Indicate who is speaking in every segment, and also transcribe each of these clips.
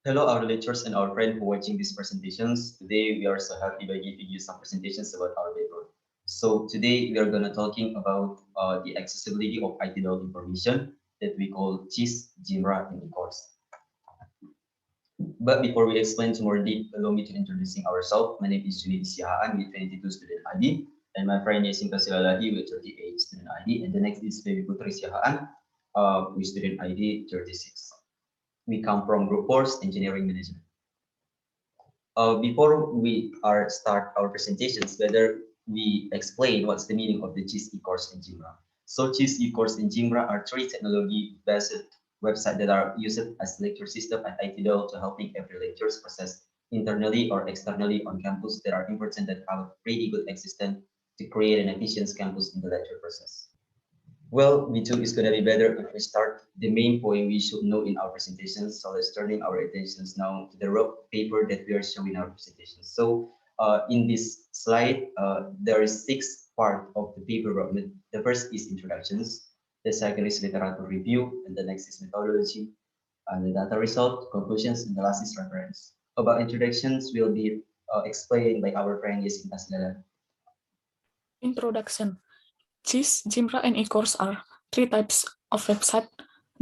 Speaker 1: Hello, our lecturers and our friends who are watching these presentations. Today, we are so happy by giving you some presentations about our paper. So today, we are going to talking about the accessibility of IT information that we call CHIS, Zimbra, and Ecourse. But before we explain to more deep, allow me to introducing ourselves. My name is Junaedy Siahaan with 22 student ID, and my friend Yeshinta A.Silalahi with 38 student ID, and the next is Putri Siahaan with student ID 36. We come from Group Course Engineering Management. Before we start our presentations, whether we explain what's the meaning of the CHIS Ecourse and Zimbra. So CHIS Ecourse and Zimbra are three technology-based websites that are used as lecture system at ITDL to helping every lectures process internally or externally on campus that are important that have pretty good existence to create an efficient campus in the lecture process. Well, V2 is going to be better if we start the main point we should know in our presentations. So let's turning our attentions now to the rough paper that we are showing in our presentation. So in this slide, there is 6 parts of the paper. The first is introductions, the second is literature review, and the next is methodology, and the data result, conclusions, and the last is reference. About introductions will be explained by our friend Yeshinta A.Silalahi.
Speaker 2: Introduction. CHIS, Zimbra, and Ecourse are three types of website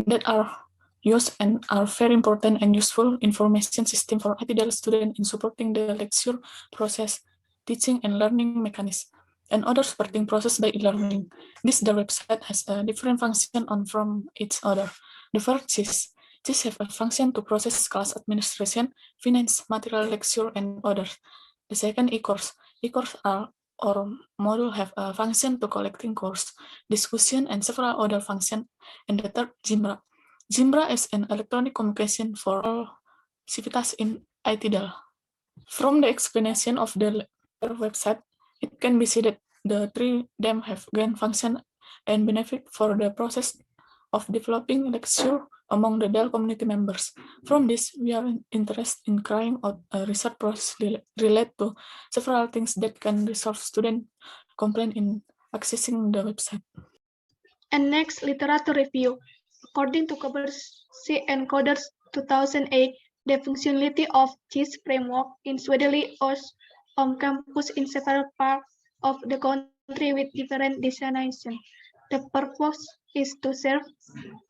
Speaker 2: that are used and are very important and useful information system for ITDL students in supporting the lecture process, teaching and learning mechanism, and other supporting process by e-learning. The website has a different function on from each other. The first CHIS. CHIS have a function to process class administration, finance, material lecture, and others. The second Ecourse. Ecourse are or module have a function to collecting course, discussion, and several other functions. And the third, Zimbra. Zimbra is an electronic communication for all civitas in ITDL. From the explanation of the website, it can be seen that the three them have gain function and benefit for the process of developing lecture among the Dell community members. From this, we are interested in carrying out a research process related to several things that can resolve student complaint in accessing the website.
Speaker 3: And next, literature review. According to Ecourse and Coders 2008, the functionality of this framework is widely used on campus in several parts of the country with different destinations. The purpose is to serve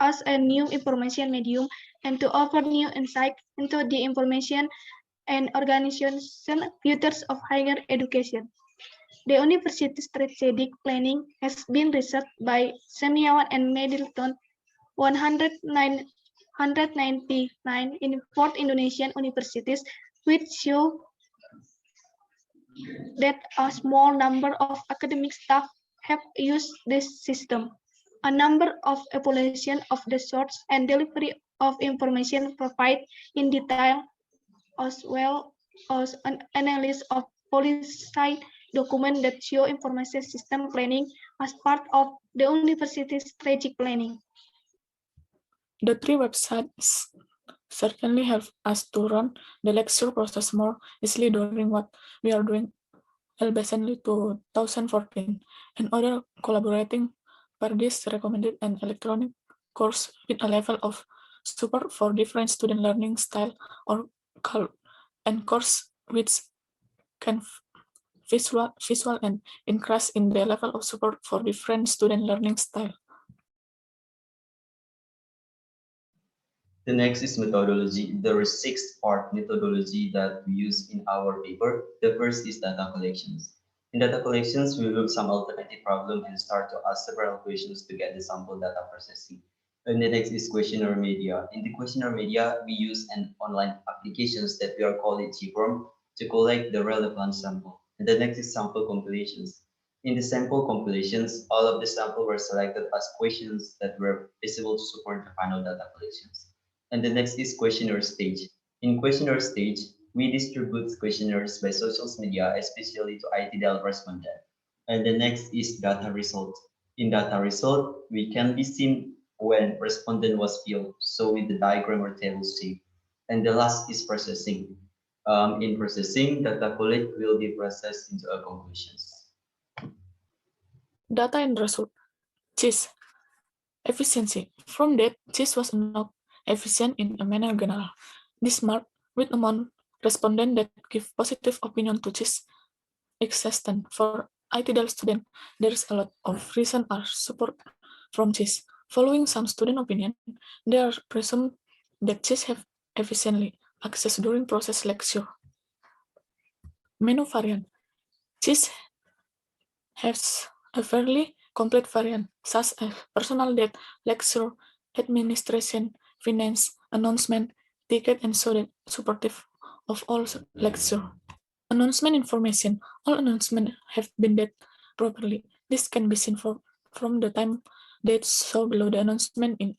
Speaker 3: as a new information medium and to offer new insight into the information and organization futures of higher education. The university's strategic planning has been researched by Semiawan and Middleton 199 in 4 Indonesian universities, which show that a small number of academic staff have used this system. A number of evaluation of the source and delivery of information provided in detail, as well as an analysis of policy documents that show information system planning as part of the university's strategic planning.
Speaker 2: The three websites certainly help us to run the lecture process more easily during what we are doing Albassanly 2014 and other collaborating parties recommended an electronic course with a level of support for different student learning style or and course which can visual and increase in the level of support for different student learning style.
Speaker 1: The next is methodology. There is 6-part methodology that we use in our paper. The first is data collections. In data collections, we look some alternative problem and start to ask several questions to get the sample data processing. And the next is questionnaire media. In the questionnaire media, we use an online applications that we are calling G-Form to collect the relevant sample. And the next is sample compilations. In the sample compilations, all of the sample were selected as questions that were visible to support the final data collections. And the next is questionnaire stage. In questionnaire stage, we distribute questionnaires by social media, especially to ITDL respondent. And the next is data result. In data result, we can be seen when respondent was filled, so with the diagram or table shape. And the last is processing. In processing, data collect will be processed into a conclusions.
Speaker 2: Data and result. CHIS. Efficiency. From that, CHIS was not efficient in a manner general. This marked with among respondents that give positive opinion to CHIS existence. For ideal student, there is a lot of reason or support from CHIS. Following some student opinion, they are presumed that CHIS have efficiently access during process lecture. Menu variant. CHIS has a fairly complete variant, such as personal data, lecture, administration, finance, announcement, ticket, and so that supportive of all lecture. Announcement information. All announcements have been dated properly. This can be seen from the time dates shown below the announcement in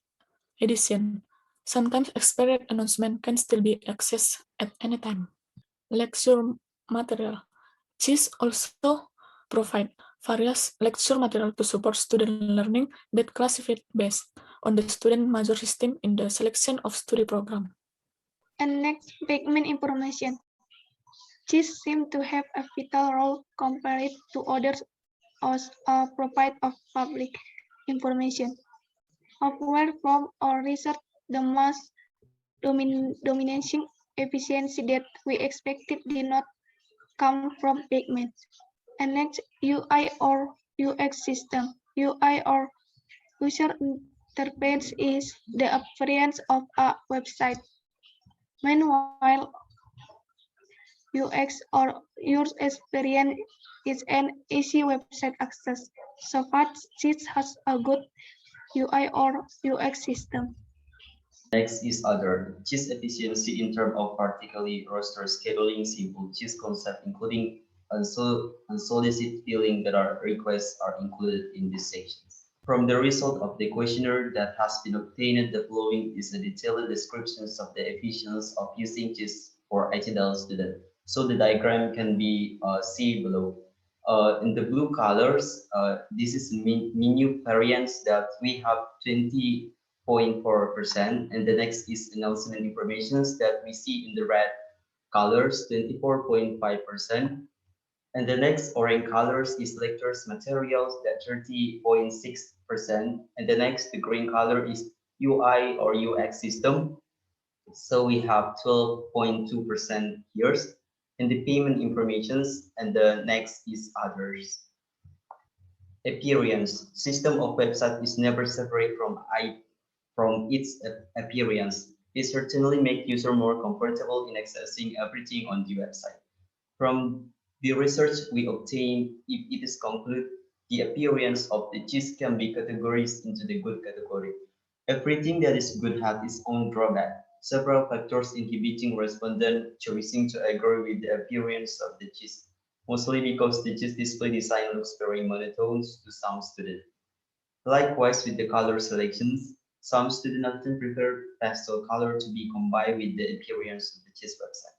Speaker 2: edition. Sometimes expired announcement can still be accessed at any time. Lecture material. CHIS also provide various lecture material to support student learning that classified based on the student major system in the selection of study program.
Speaker 3: And next, payment information. CHIS seem to have a vital role compared to others as a provider of public information. Of where from our research, the mass dominating efficiency that we expected did not come from pigments. And next, UI or UX system. UI or user interface is the appearance of a website. Meanwhile, UX or user experience is an easy website access. So far, this has a good UI or UX system.
Speaker 1: Next is other. CHIS efficiency in terms of particularly roster scheduling, simple CHIS concept, including unsolicited filling that our requests are included in these sections. From the result of the questionnaire that has been obtained, the following is a detailed description of the efficiency of using CHIS for HTML student. So the diagram can be seen below. In the blue colors, this is menu variants that we have 20.4%, and the next is announcement informations that we see in the red colors, 24.5%. And the next orange colors is lectures materials that 30.6%. And the next, the green color is UI or UX system. So we have 12.2% here. And the payment informations, and the next is others. Appearance. System of website is never separate from its appearance. It certainly makes user more comfortable in accessing everything on the website. From the research we obtained, if it is concluded, the appearance of the CHIS can be categorized into the good category. Everything that is good has its own drawback. Several factors inhibiting respondent choosing to agree with the appearance of the CHIS, mostly because the CHIS display design looks very monotone to some students. Likewise, with the color selections, some students often prefer pastel color to be combined with the appearance of the CHIS website.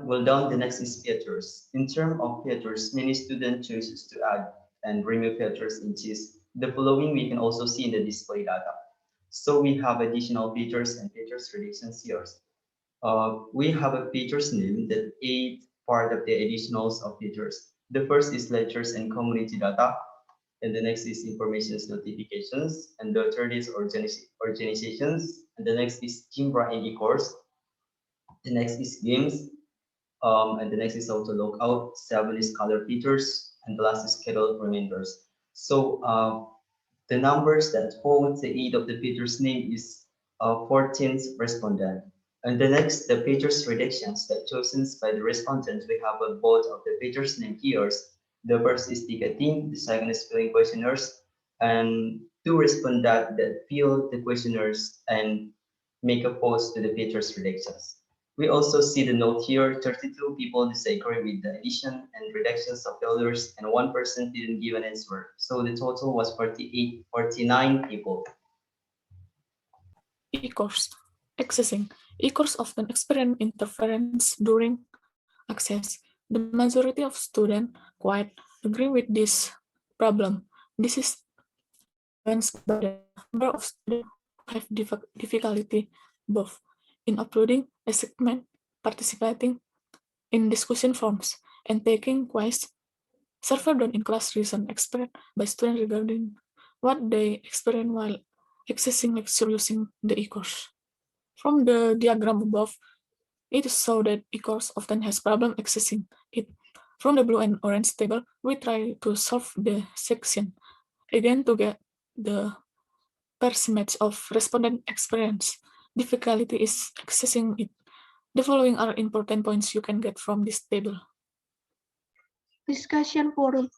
Speaker 1: Well done, the next is filters. In terms of filters, many students chooses to add and remove filters in CHIS. The following we can also see in the display data. So we have additional features and features predictions here. We have a features name that 8 part of the additionals of features. The first is lectures and community data, and the next is informations notifications, and the third is organizations, and the next is Zimbra and Ecourse. The next is games, and the next is auto logout. 7 is color features, and the last is schedule reminders. So the numbers that hold the 8 of the features name is 14th respondent. And the next, the features predictions that chosen by the respondent, we have both of the features name here. The first is ticketing, the second is filling questionnaires, and 2 respondents that fill the questionnaires and make a post to the features predictions. We also see the note here, 32 people disagree with the addition and reductions of failures, and 1% didn't give an answer. So the total was 49 people.
Speaker 2: Ecourse. Accessing. Ecourse often experience interference during access. The majority of students quite agree with this problem. This is influenced by the number of students who have difficulty both in uploading a segment, participating in discussion forums, and taking quiz. Server done in class reason expressed by students regarding what they experience while accessing lecture using the e-course. From the diagram above, It is so that Ecourse often has problem accessing it. From the blue and orange table, we try to solve the section again to get the percentage of respondent experience. Difficulty is accessing it. The following are important points you can get from this table.
Speaker 3: Discussion forum.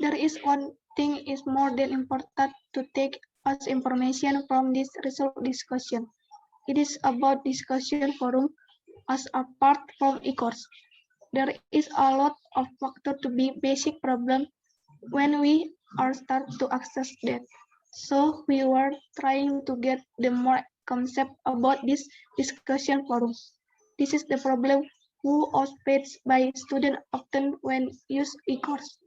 Speaker 3: There is one thing is more than important to take as information from this result discussion. It is about discussion forum as apart from Ecourse. There is a lot of factor to be basic problem when we are start to access that. So we were trying to get the more concept about this discussion forum. This is the problem who was faced by students often when use Ecourse.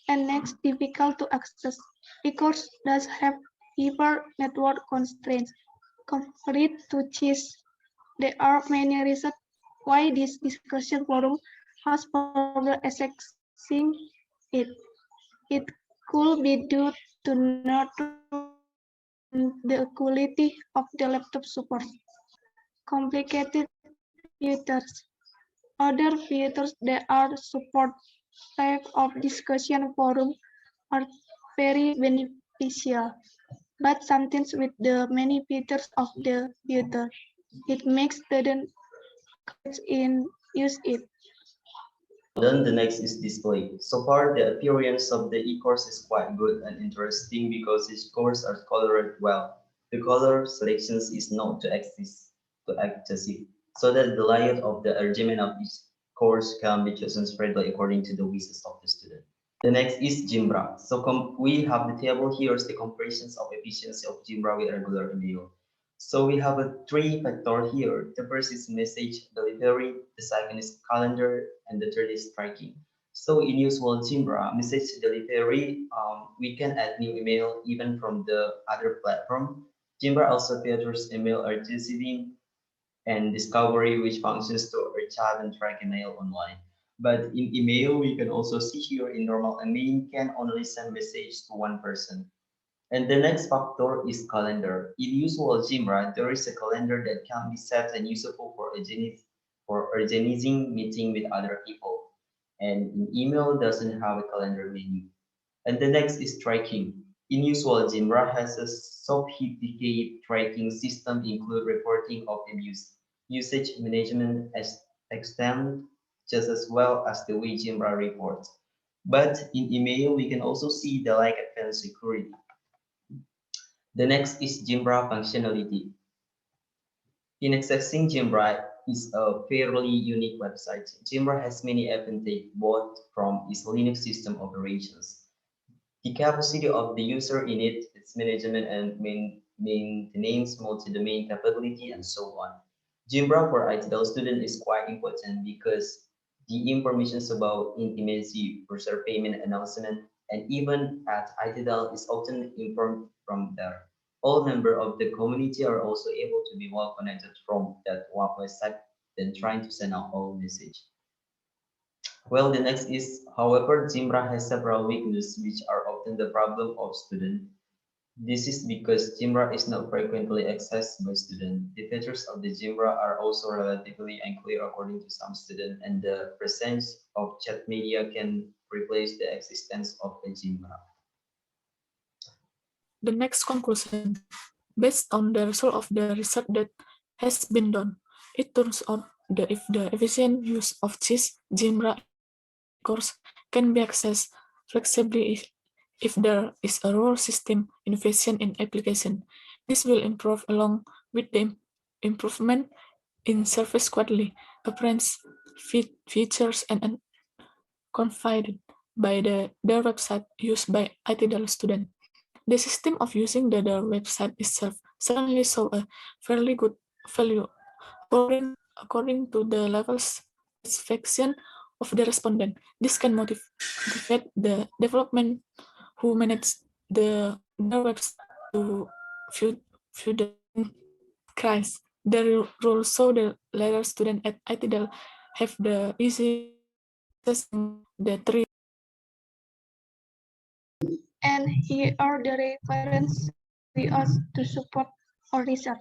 Speaker 3: And next, difficult to access. Ecourse does have fewer network constraints compared to CHIS. There are many reasons why this discussion forum has problem accessing it. It could be due to network and the quality of the laptop support. Complicated features. Other features that are support type of discussion forum are very beneficial, but sometimes with the many features of the feature, it makes students college in use it.
Speaker 1: Then the next is display. So far, the appearance of the e-course is quite good and interesting because each course are colored well. The color selections is not too excessive, so that the layout of the arrangement of each course can be chosen spreadly according to the wishes of the student. The next is Zimbra. So we have the table here is the comparisons of efficiency of Zimbra with regular email. So we have a three factor here. The first is message delivery, the second is calendar, and the third is tracking. So in usual Zimbra message delivery, we can add new email even from the other platform. Zimbra also features email receiving and discovery, which functions to archive and track email online. But in email, we can also see here in normal email can only send message to one person. And the next factor is calendar. In usual Jimra, there is a calendar that can be set and useful for organizing meeting with other people. And in email doesn't have a calendar menu. And the next is tracking. In usual, Zimbra has a sophisticated tracking system include reporting of abuse, usage management as extent, just as well as the way Zimbra reports. But in email, we can also see the like advanced security. The next is Zimbra functionality. In accessing Zimbra is a fairly unique website. Zimbra has many advantages both from its Linux system operations, the capacity of the user in it, its management and maintenance, multi-domain capability, and so on. Zimbra for ITL student is quite important because the information about intimacy, user payment announcement, and even at ITL is often informed from there. All members of the community are also able to be well connected from that one website than trying to send out all message. Well, the next is, however, Zimbra has several weaknesses which are often the problem of students. This is because Zimbra is not frequently accessed by students. The features of the Zimbra are also relatively unclear according to some students, and the presence of chat media can replace the existence of a Zimbra.
Speaker 2: The next conclusion, based on the result of the research that has been done, it turns out that if the efficient use of CHIS, Zimbra, Ecourse can be accessed flexibly if there is a role system innovation in application. This will improve along with the improvement in service quality, appearance, features, and confided by their website used by ITDL students. The system of using the website itself certainly saw a fairly good value according to the levels satisfaction of the respondent. This can motivate the development who manage their website to view the crisis. The rules so the later student at ITDL have the easy accessing the three.
Speaker 3: And here are the references we use to support our research.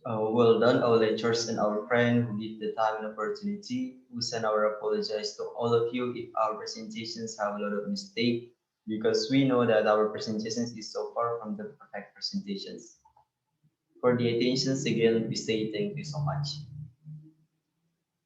Speaker 1: Well done, our lecturers and our friend who give the time and opportunity. We send our apologies to all of you if our presentations have a lot of mistake, because we know that our presentations is so far from the perfect presentations. For the attentions again, we say thank you so much.